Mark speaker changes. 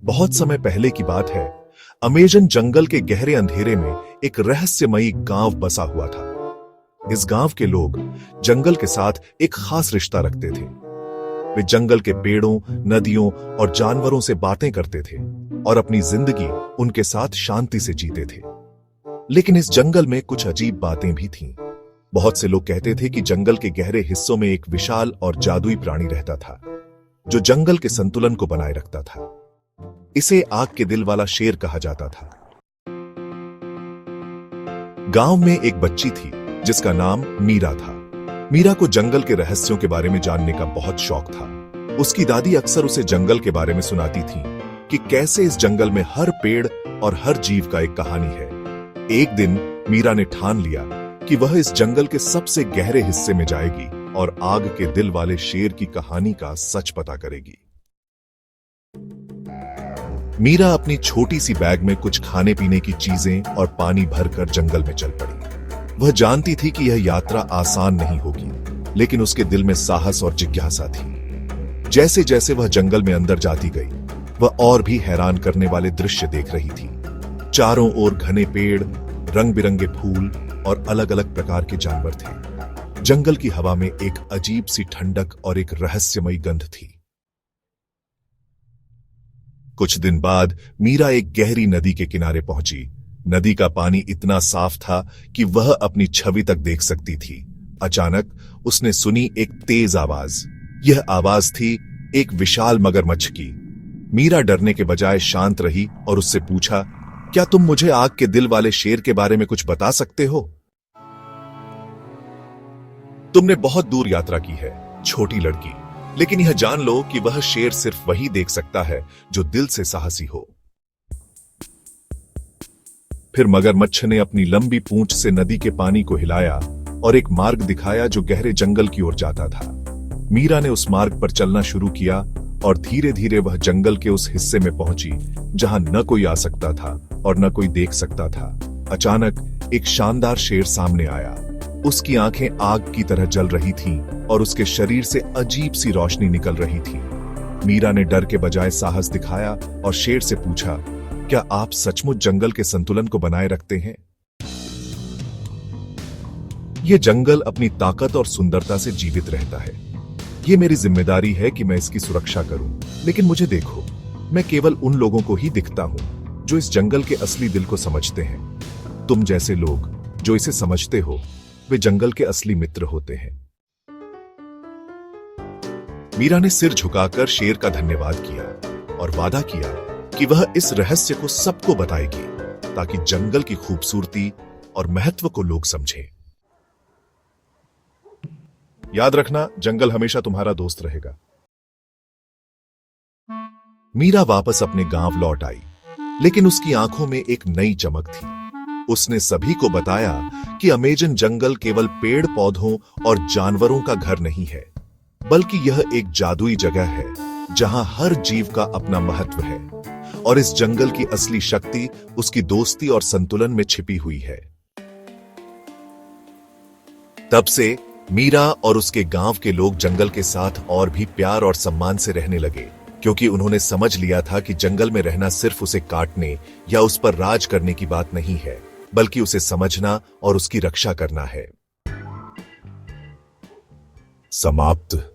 Speaker 1: बहुत समय पहले की बात है। अमेजन जंगल के गहरे अंधेरे में एक रहस्यमयी गांव बसा हुआ था। इस गांव के लोग जंगल के साथ एक खास रिश्ता रखते थे। वे जंगल के पेड़ों, नदियों और जानवरों से बातें करते थे और अपनी जिंदगी उनके साथ शांति से जीते थे। लेकिन इस जंगल में कुछ अजीब बातें भी थीं। बहुत से लोग कहते थे कि जंगल के गहरे हिस्सों में एक विशाल और जादुई प्राणी रहता था, जो जंगल के संतुलन को बनाए रखता था। इसे आग के दिल वाला शेर कहा जाता था। गांव में एक बच्ची थी जिसका नाम मीरा था। मीरा को जंगल के रहस्यों के बारे में जानने का बहुत शौक था। उसकी दादी अक्सर उसे जंगल के बारे में सुनाती थी कि कैसे इस जंगल में हर पेड़ और हर जीव का एक कहानी है। एक दिन मीरा ने ठान लिया कि वह इस जंगल के सबसे गहरे हिस्से में जाएगी और आग के दिल वाले शेर की कहानी का सच पता करेगी। मीरा अपनी छोटी सी बैग में कुछ खाने पीने की चीजें और पानी भरकर जंगल में चल पड़ी। वह जानती थी कि यह यात्रा आसान नहीं होगी, लेकिन उसके दिल में साहस और जिज्ञासा थी। जैसे जैसे वह जंगल में अंदर जाती गई, वह और भी हैरान करने वाले दृश्य देख रही थी। चारों ओर घने पेड़, रंग बिरंगे फूल और अलग अलग प्रकार के जानवर थे। जंगल की हवा में एक अजीब सी ठंडक और एक रहस्यमयी गंध थी। कुछ दिन बाद मीरा एक गहरी नदी के किनारे पहुंची। नदी का पानी इतना साफ था कि वह अपनी छवि तक देख सकती थी। अचानक उसने सुनी एक तेज आवाज। यह आवाज थी एक विशाल मगरमच्छ की। मीरा डरने के बजाय शांत रही और उससे पूछा, क्या तुम मुझे आग के दिल वाले शेर के बारे में कुछ बता सकते हो? तुमने बहुत दूर यात्रा की है, छोटी लड़की, लेकिन यह जान लो कि वह शेर सिर्फ वही देख सकता है जो दिल से साहसी हो। फिर मगरमच्छ ने अपनी लंबी पूंछ से नदी के पानी को हिलाया और एक मार्ग दिखाया जो गहरे जंगल की ओर जाता था। मीरा ने उस मार्ग पर चलना शुरू किया और धीरे धीरे वह जंगल के उस हिस्से में पहुंची जहां न कोई आ सकता था और न कोई देख सकता था। अचानक एक शानदार शेर सामने आया। उसकी आंखें आग की तरह जल रही थीं और उसके शरीर से अजीब सी रोशनी निकल रही थी। मीरा ने डर के बजाय साहस दिखाया और शेर से पूछा, क्या आप सचमुच जंगल के संतुलन को बनाए रखते हैं? यह जंगल अपनी ताकत और सुंदरता से जीवित रहता है। यह मेरी जिम्मेदारी है कि मैं इसकी सुरक्षा करूं। लेकिन मुझे देखो, मैं केवल उन लोगों को ही दिखता हूं जो इस जंगल के असली दिल को समझते हैं। तुम जैसे लोग जो इसे समझते हो, वे जंगल के असली मित्र होते हैं। मीरा ने सिर झुकाकर शेर का धन्यवाद किया और वादा किया कि वह इस रहस्य को सबको बताएगी ताकि जंगल की खूबसूरती और महत्व को लोग समझें। याद रखना, जंगल हमेशा तुम्हारा दोस्त रहेगा। मीरा वापस अपने गांव लौट आई, लेकिन उसकी आंखों में एक नई चमक थी। उसने सभी को बताया कि अमेजन जंगल केवल पेड़ पौधों और जानवरों का घर नहीं है, बल्कि यह एक जादुई जगह है जहां हर जीव का अपना महत्व है और इस जंगल की असली शक्ति उसकी दोस्ती और संतुलन में छिपी हुई है। तब से मीरा और उसके गांव के लोग जंगल के साथ और भी प्यार और सम्मान से रहने लगे, क्योंकि उन्होंने समझ लिया था कि जंगल में रहना सिर्फ उसे काटने या उस पर राज करने की बात नहीं है, बल्कि उसे समझना और उसकी रक्षा करना है। समाप्त।